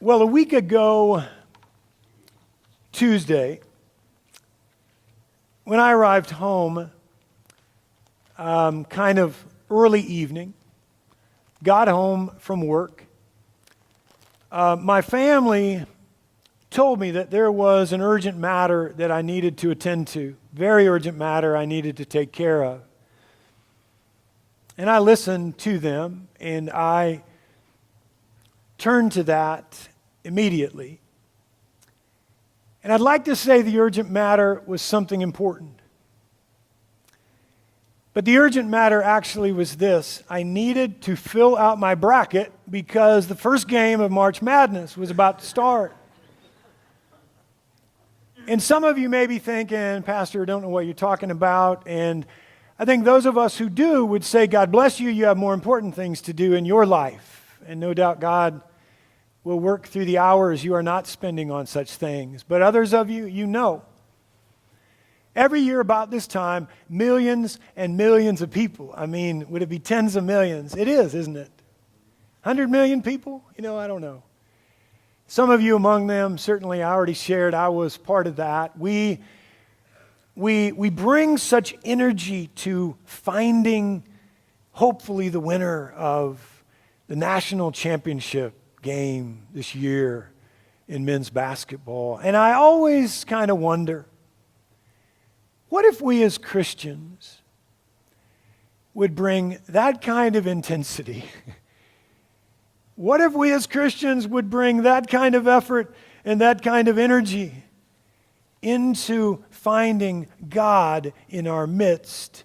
Well, a week ago, Tuesday, when I arrived home, kind of early evening, got home from work, my family told me that there was an urgent matter that I needed to attend to, very urgent matter I needed to take care of. And I listened to them, and I turned to that immediately. And I'd like to say the urgent matter was something important. But the urgent matter actually was this: I needed to fill out my bracket because the first game of March Madness was about to start. And some of you may be thinking, Pastor, I don't know what you're talking about. And I think those of us who do would say, God bless you, you have more important things to do in your life. And no doubt God will work through the hours you are not spending on such things. But others of you, you know. Every year about this time, millions and millions of people. I mean, would it be tens of millions? It is, isn't it? 100 million people? I don't know. Some of you among them, certainly I already shared, I was part of that. We bring such energy to finding, hopefully, the winner of the national championship game this year in men's basketball. And I always kind of wonder, what if we as Christians would bring that kind of intensity? What if we as Christians would bring that kind of effort and that kind of energy into finding God in our midst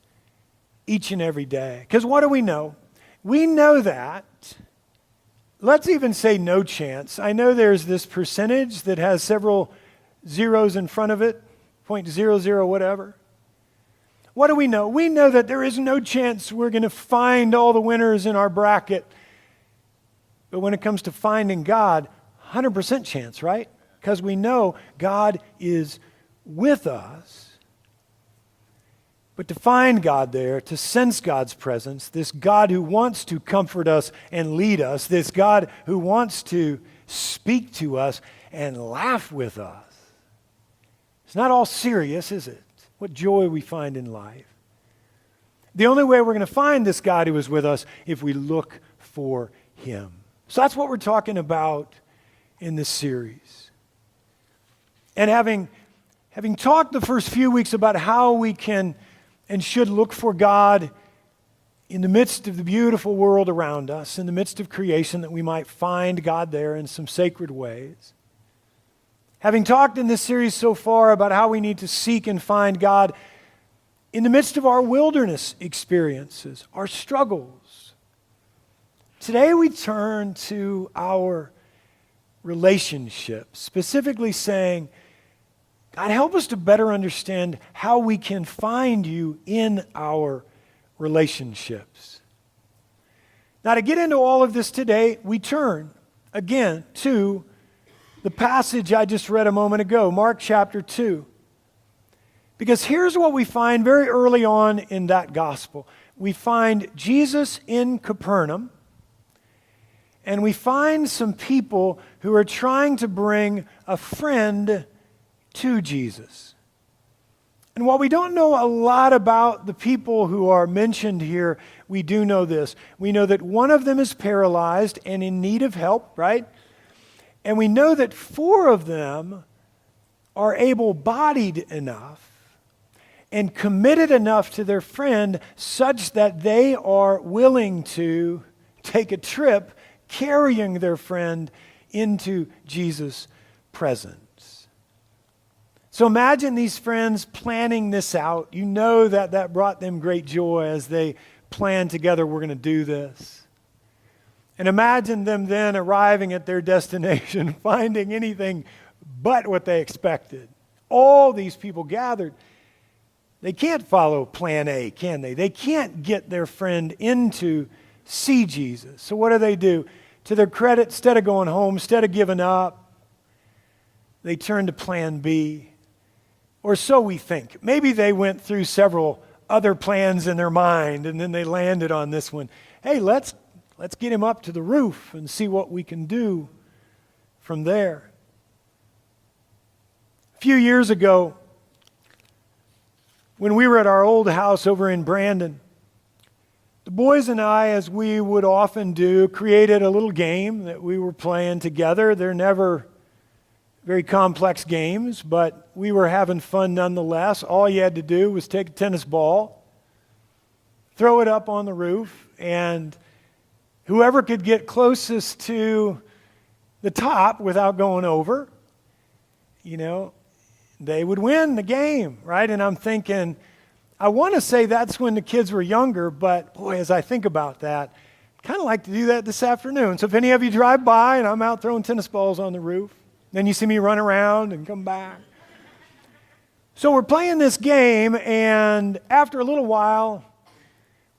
each and every day? Because what do we know? We know that, let's even say no chance. I know there's this percentage that has several zeros in front of it, 0.00 whatever. What do we know? We know that there is no chance we're going to find all the winners in our bracket. But when it comes to finding God, 100% chance, right? Because we know God is with us. But to find God there, to sense God's presence, this God who wants to comfort us and lead us, this God who wants to speak to us and laugh with us. It's not all serious, is it? What joy we find in life. The only way we're going to find this God who is with us if we look for Him. So that's what we're talking about in this series. And having talked the first few weeks about how we can and should look for God in the midst of the beautiful world around us, in the midst of creation, that we might find God there in some sacred ways. Having talked in this series so far about how we need to seek and find God in the midst of our wilderness experiences, our struggles. Today we turn to our relationships, specifically saying, God, help us to better understand how we can find you in our relationships. Now, to get into all of this today, we turn again to the passage I just read a moment ago, Mark chapter 2. Because here's what we find very early on in that gospel. We find Jesus in Capernaum, and we find some people who are trying to bring a friend to Jesus. And while we don't know a lot about the people who are mentioned here, we do know this. We know that one of them is paralyzed and in need of help, right? And we know that 4 of them are able-bodied enough and committed enough to their friend such that they are willing to take a trip carrying their friend into Jesus' presence. So imagine these friends planning this out. You know that brought them great joy as they planned together, we're going to do this. And imagine them then arriving at their destination, finding anything but what they expected. All these people gathered. They can't follow plan A, can they? They can't get their friend in to see Jesus. So what do? To their credit, instead of going home, instead of giving up, they turn to plan B. Or so we think. Maybe they went through several other plans in their mind, and then they landed on this one. Hey, let's get him up to the roof and see what we can do from there. A few years ago, when we were at our old house over in Brandon, the boys and I, as we would often do, created a little game that we were playing together. They're never very complex games, but we were having fun nonetheless. All you had to do was take a tennis ball, throw it up on the roof, and whoever could get closest to the top without going over, they would win the game, right? And I'm thinking, I want to say that's when the kids were younger, but boy, as I think about that, I'd kind of like to do that this afternoon. So if any of you drive by and I'm out throwing tennis balls on the roof, then you see me run around and come back. So we're playing this game, and after a little while,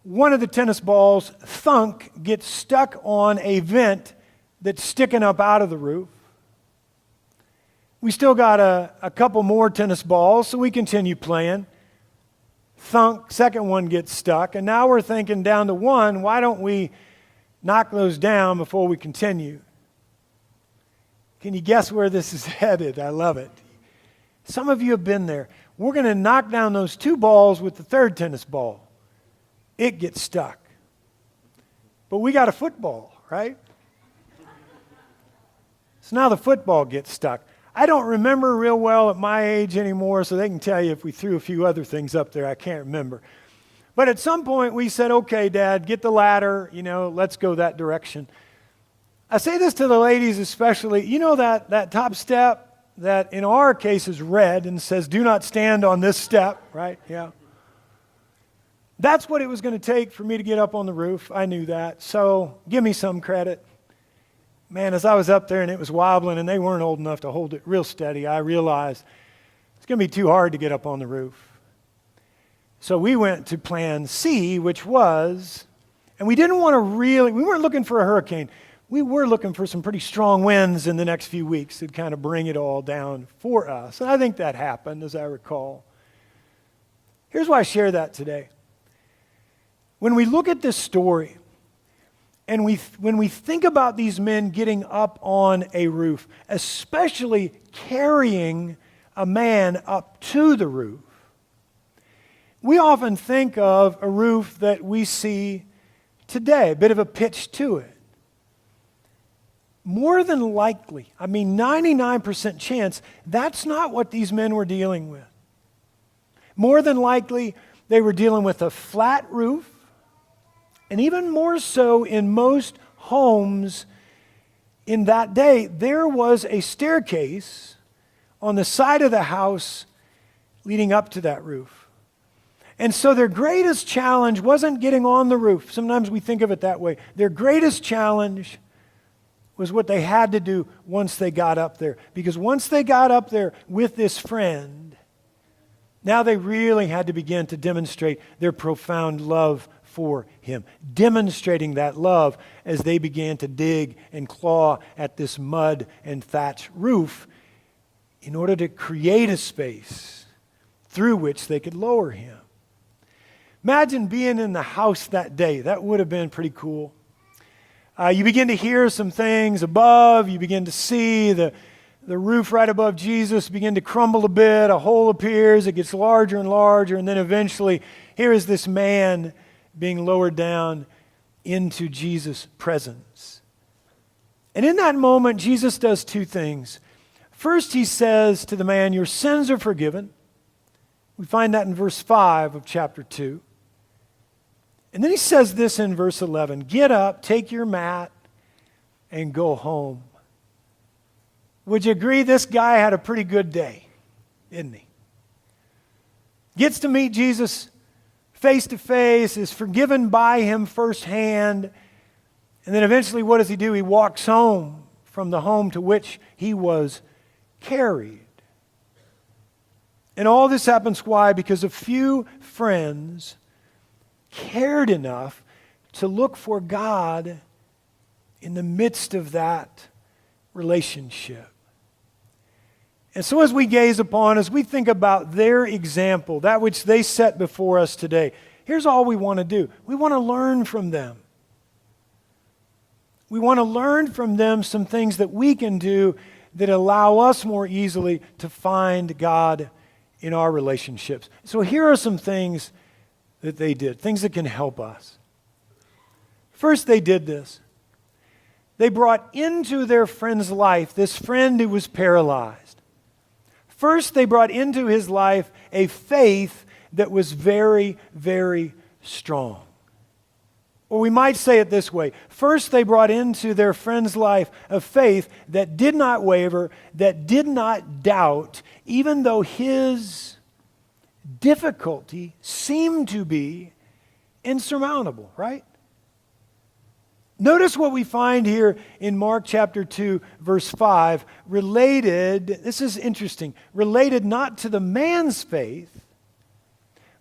one of the tennis balls, thunk, gets stuck on a vent that's sticking up out of the roof. We still got a couple more tennis balls, so we continue playing. Thunk, second one gets stuck, and now we're thinking down to one, why don't we knock those down before we continue? Can you guess where this is headed? I love it. Some of you have been there. We're going to knock down those two balls with the third tennis ball. It gets stuck. But we got a football, right? So now the football gets stuck. I don't remember real well at my age anymore, so they can tell you if we threw a few other things up there. I can't remember. But at some point we said, okay, Dad, get the ladder, let's go that direction. I say this to the ladies especially. That top step that in our case is red and says, do not stand on this step, right? Yeah. That's what it was going to take for me to get up on the roof. I knew that. So give me some credit. Man, as I was up there and it was wobbling and they weren't old enough to hold it real steady, I realized it's going to be too hard to get up on the roof. So we went to plan C, which was, and we weren't looking for a hurricane. We were looking for some pretty strong winds in the next few weeks to kind of bring it all down for us. And I think that happened, as I recall. Here's why I share that today. When we look at this story, and when we think about these men getting up on a roof, especially carrying a man up to the roof, we often think of a roof that we see today, a bit of a pitch to it. More than likely, 99% chance, that's not what these men were dealing with. More than likely, they were dealing with a flat roof, and even more so in most homes in that day, there was a staircase on the side of the house leading up to that roof. And so their greatest challenge wasn't getting on the roof. Sometimes we think of it that way. Their greatest challenge was what they had to do once they got up there. Because once they got up there with this friend, now they really had to begin to demonstrate their profound love for him, demonstrating that love as they began to dig and claw at this mud and thatch roof in order to create a space through which they could lower him. Imagine being in the house that day. That would have been pretty cool. You begin to hear some things above. You begin to see the roof right above Jesus begin to crumble a bit. A hole appears. It gets larger and larger. And then eventually, here is this man being lowered down into Jesus' presence. And in that moment, Jesus does two things. First, he says to the man, your sins are forgiven. We find that in verse 5 of chapter 2. And then he says this in verse 11, get up, take your mat, and go home. Would you agree this guy had a pretty good day, didn't he? Gets to meet Jesus face to face, is forgiven by him firsthand, and then eventually what does he do? He walks home from the home to which he was carried. And all this happens why? Because a few friends cared enough to look for God in the midst of that relationship. And so as we gaze upon, as we think about their example, that which they set before us today, here's all we want to do. We want to learn from them. We want to learn from them some things that we can do that allow us more easily to find God in our relationships. So here are some things that they did, things that can help us. First, they did this. They brought into their friend's life this friend who was paralyzed. First, they brought into his life a faith that was very, very strong. Or we might say it this way. First, they brought into their friend's life a faith that did not waver, that did not doubt, even though his difficulty seemed to be insurmountable, right? Notice what we find here in Mark chapter 2, verse 5, related, this is interesting, related not to the man's faith,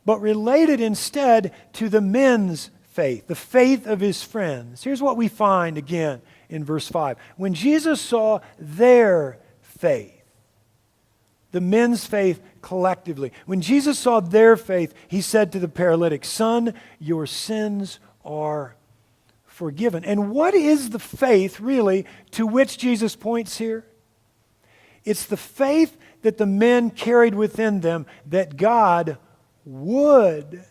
but related instead to the men's faith, the faith of his friends. Here's what we find again in verse 5. When Jesus saw their faith, the men's faith collectively, when Jesus saw their faith, he said to the paralytic, "Son, your sins are forgiven." And what is the faith, really, to which Jesus points here? It's the faith that the men carried within them that God would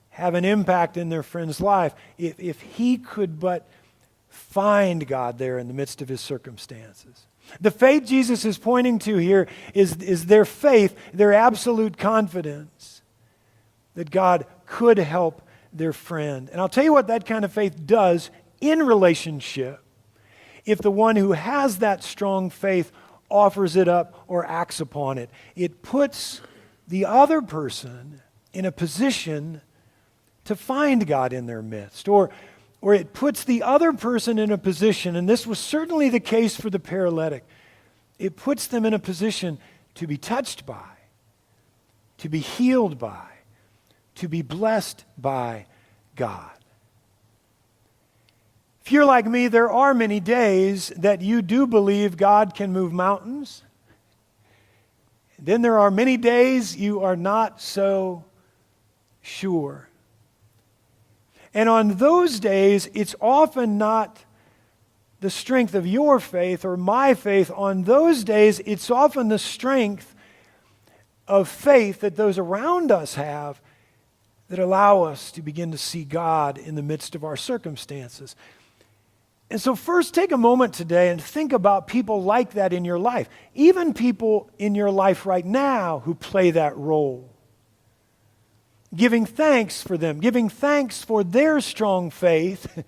have an impact in their friend's life if he could but find God there in the midst of his circumstances. The faith Jesus is pointing to here is their faith, their absolute confidence that God could help their friend. And I'll tell you what that kind of faith does in relationship if the one who has that strong faith offers it up or acts upon it. It puts the other person in a position to find God in their midst. Or it puts the other person in a position, and this was certainly the case for the paralytic, it puts them in a position to be touched by, to be healed by, to be blessed by God. If you're like me, there are many days that you do believe God can move mountains. Then there are many days you are not so sure. And on those days, it's often not the strength of your faith or my faith. On those days, it's often the strength of faith that those around us have that allow us to begin to see God in the midst of our circumstances. And so first, take a moment today and think about people like that in your life. Even people in your life right now who play that role. Giving thanks for them, giving thanks for their strong faith,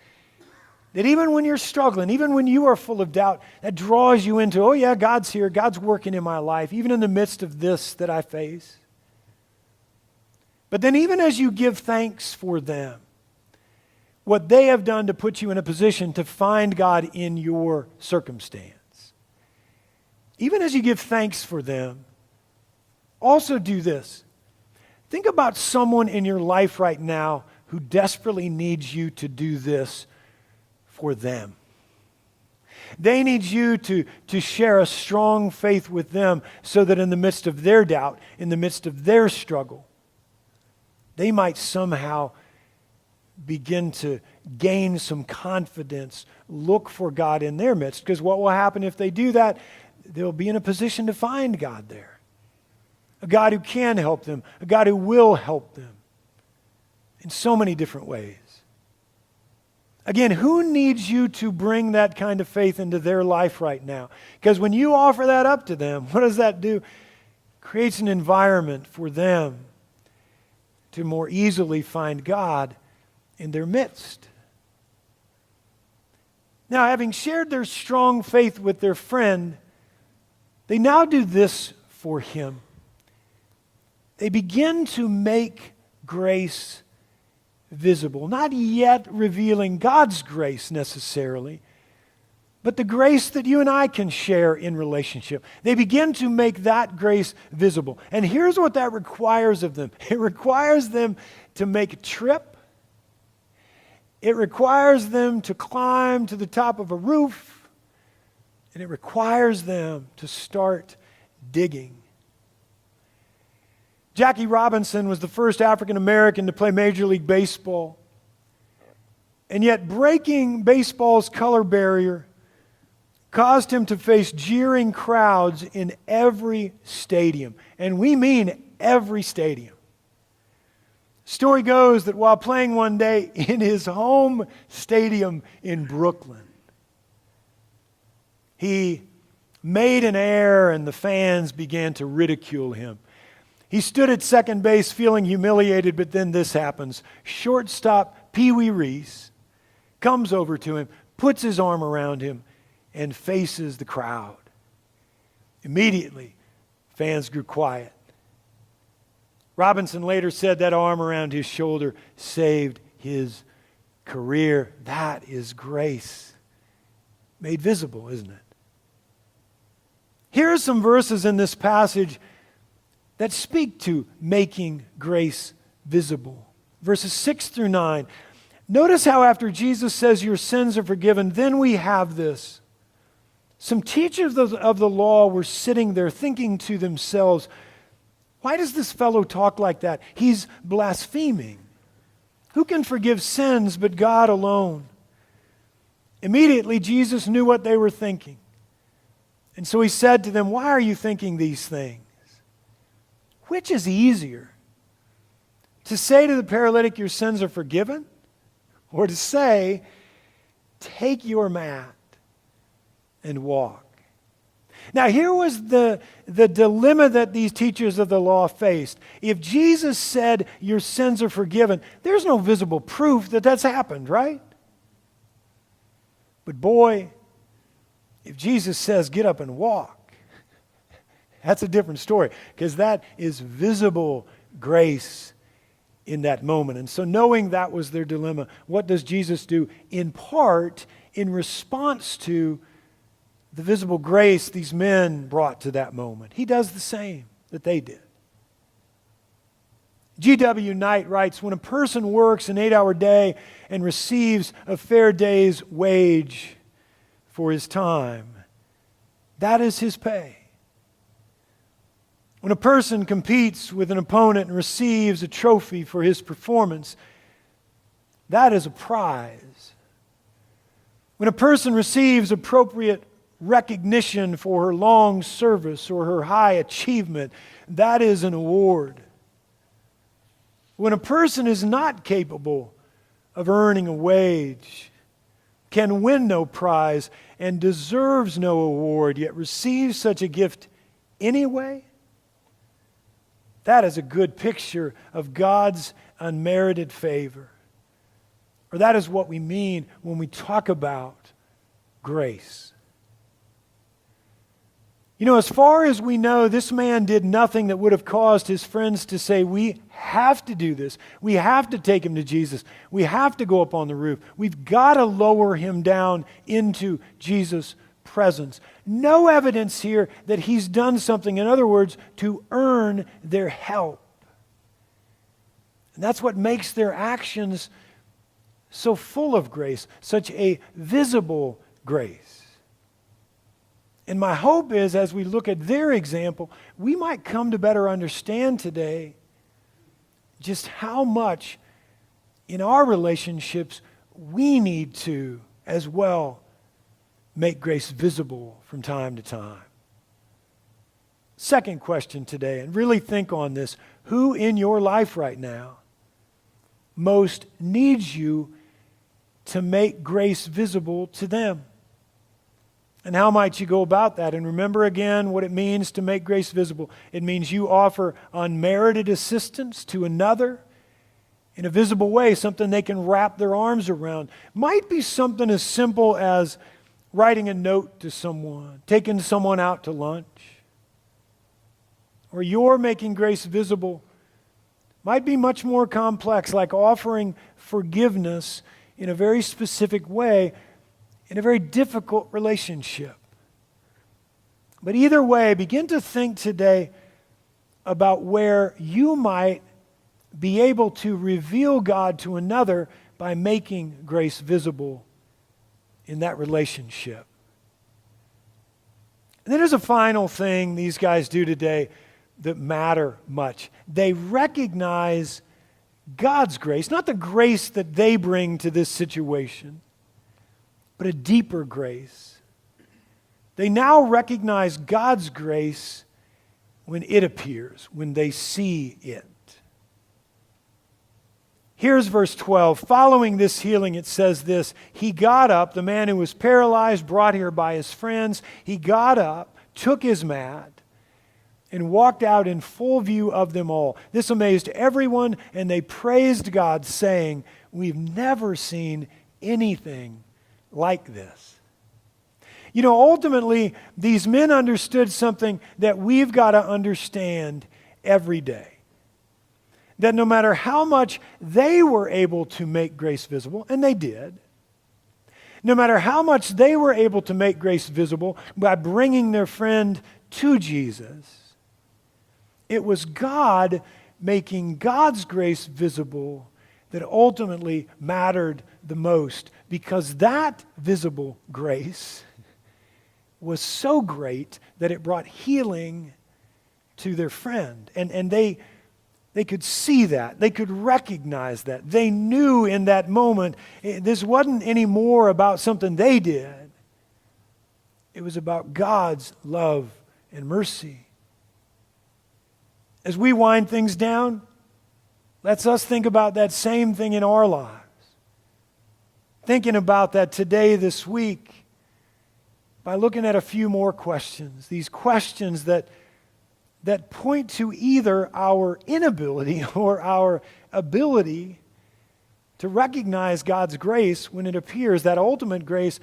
that even when you're struggling, even when you are full of doubt, that draws you into, oh yeah, God's here, God's working in my life, even in the midst of this that I face. But then even as you give thanks for them, what they have done to put you in a position to find God in your circumstance, even as you give thanks for them, also do this. Think about someone in your life right now who desperately needs you to do this for them. They need you to share a strong faith with them so that in the midst of their doubt, in the midst of their struggle, they might somehow begin to gain some confidence, look for God in their midst. Because what will happen if they do that? They'll be in a position to find God there. A God who can help them, a God who will help them in so many different ways. Again, who needs you to bring that kind of faith into their life right now? Because when you offer that up to them, what does that do? It creates an environment for them to more easily find God in their midst. Now, having shared their strong faith with their friend, they now do this for him. They begin to make grace visible, not yet revealing God's grace necessarily, but the grace that you and I can share in relationship. They begin to make that grace visible. And here's what that requires of them. It requires them to make a trip. It requires them to climb to the top of a roof. And it requires them to start digging. Jackie Robinson was the first African American to play Major League Baseball. And yet breaking baseball's color barrier caused him to face jeering crowds in every stadium. And we mean every stadium. Story goes that while playing one day in his home stadium in Brooklyn, he made an error and the fans began to ridicule him. He stood at second base feeling humiliated, but then this happens. Shortstop Pee Wee Reese comes over to him, puts his arm around him, and faces the crowd. Immediately, fans grew quiet. Robinson later said that arm around his shoulder saved his career. That is grace made visible, isn't it? Here are some verses in this passage that speak to making grace visible. Verses 6 through 9. Notice how after Jesus says your sins are forgiven, then we have this. Some teachers of the law were sitting there thinking to themselves, why does this fellow talk like that? He's blaspheming. Who can forgive sins but God alone? Immediately Jesus knew what they were thinking. And so he said to them, why are you thinking these things? Which is easier? To say to the paralytic, your sins are forgiven? Or to say, take your mat and walk? Now here was the dilemma that these teachers of the law faced. If Jesus said, your sins are forgiven, there's no visible proof that that's happened, right? But boy, if Jesus says, get up and walk, that's a different story, because that is visible grace in that moment. And so knowing that was their dilemma, what does Jesus do? In part, in response to the visible grace these men brought to that moment, he does the same that they did. G.W. Knight writes, when a person works an 8-hour day and receives a fair day's wage for his time, that is his pay. When a person competes with an opponent and receives a trophy for his performance, that is a prize. When a person receives appropriate recognition for her long service or her high achievement, that is an award. When a person is not capable of earning a wage, can win no prize, and deserves no award, yet receives such a gift anyway, that is a good picture of God's unmerited favor. Or that is what we mean when we talk about grace. You know, as far as we know, this man did nothing that would have caused his friends to say, we have to do this. We have to take him to Jesus. We have to go up on the roof. We've got to lower him down into Jesus' presence. No evidence here that he's done something, in other words, to earn their help. And that's what makes their actions so full of grace, such a visible grace. And my hope is, as we look at their example, we might come to better understand today just how much in our relationships we need to, as well, make grace visible from time to time. Second question today, and really think on this. Who in your life right now most needs you to make grace visible to them? And how might you go about that? And remember again what it means to make grace visible. It means you offer unmerited assistance to another in a visible way, something they can wrap their arms around. Might be something as simple as writing a note to someone, taking someone out to lunch. Or you're making grace visible. Might be much more complex, like offering forgiveness in a very specific way in a very difficult relationship. But either way, begin to think today about where you might be able to reveal God to another by making grace visible in that relationship. And then there's a final thing these guys do today that matter much. They recognize God's grace, not the grace that they bring to this situation, but a deeper grace. They now recognize God's grace when it appears, when they see it. Here's verse 12. Following this healing, it says this: he got up, the man who was paralyzed, brought here by his friends. He got up, took his mat, and walked out in full view of them all. This amazed everyone, and they praised God, saying, "We've never seen anything like this." You know, ultimately, these men understood something that we've got to understand every day. That no matter how much they were able to make grace visible, and they did, no matter how much they were able to make grace visible by bringing their friend to Jesus, it was God making God's grace visible that ultimately mattered the most, because that visible grace was so great that it brought healing to their friend. And they could see that. They could recognize that. They knew in that moment this wasn't any more about something they did. It was about God's love and mercy. As we wind things down, let's us think about that same thing in our lives. Thinking about that today, this week, by looking at a few more questions. These questions that point to either our inability or our ability to recognize God's grace when it appears, that ultimate grace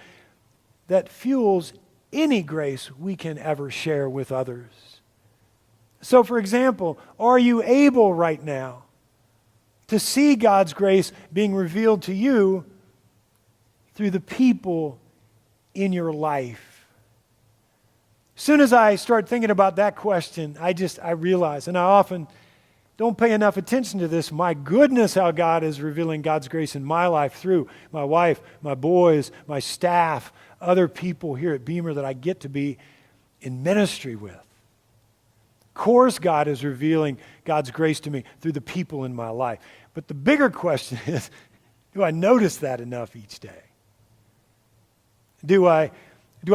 that fuels any grace we can ever share with others. So, for example, are you able right now to see God's grace being revealed to you through the people in your life? As soon as I start thinking about that question, I realize, and I often don't pay enough attention to this, my goodness, how God is revealing God's grace in my life through my wife, my boys, my staff, other people here at Beymer that I get to be in ministry with. Of course, God is revealing God's grace to me through the people in my life. But the bigger question is, do I notice that enough each day? Do I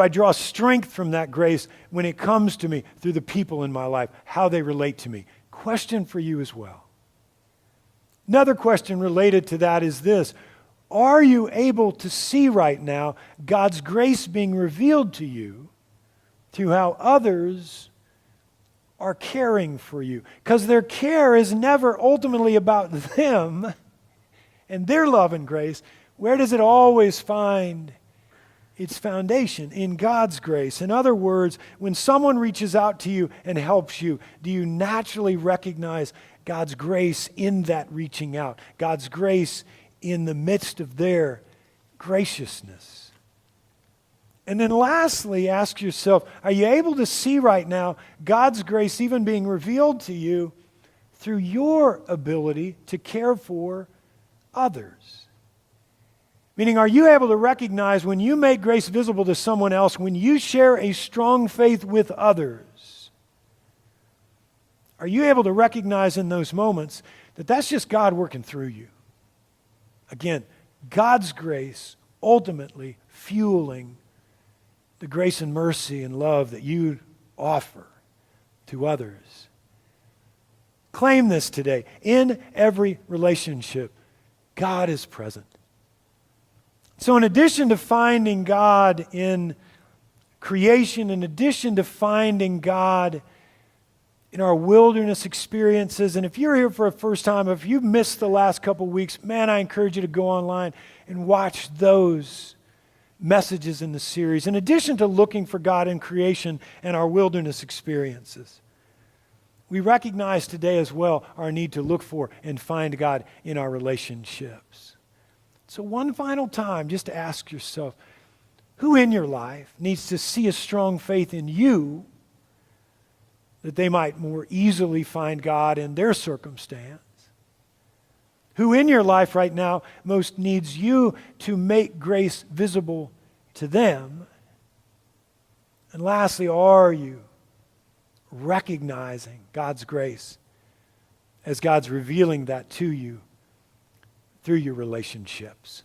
draw strength from that grace when it comes to me through the people in my life, how they relate to me? Question for you as well. Another question related to that is this: are you able to see right now God's grace being revealed to you through how others are caring for you? Because their care is never ultimately about them and their love and grace. Where does it always find its foundation? In God's grace. In other words, when someone reaches out to you and helps you, do you naturally recognize God's grace in that reaching out? God's grace in the midst of their graciousness? And then lastly, ask yourself, are you able to see right now God's grace even being revealed to you through your ability to care for others? Meaning, are you able to recognize when you make grace visible to someone else, when you share a strong faith with others, are you able to recognize in those moments that that's just God working through you? Again, God's grace ultimately fueling the grace and mercy and love that you offer to others. Claim this today. In every relationship, God is present. So in addition to finding God in creation, in addition to finding God in our wilderness experiences, and if you're here for the first time, if you've missed the last couple weeks, man, I encourage you to go online and watch those messages in the series. In addition to looking for God in creation and our wilderness experiences, we recognize today as well our need to look for and find God in our relationships. So one final time, just to ask yourself, who in your life needs to see a strong faith in you that they might more easily find God in their circumstance? Who in your life right now most needs you to make grace visible to them? And lastly, are you recognizing God's grace as God's revealing that to you through your relationships.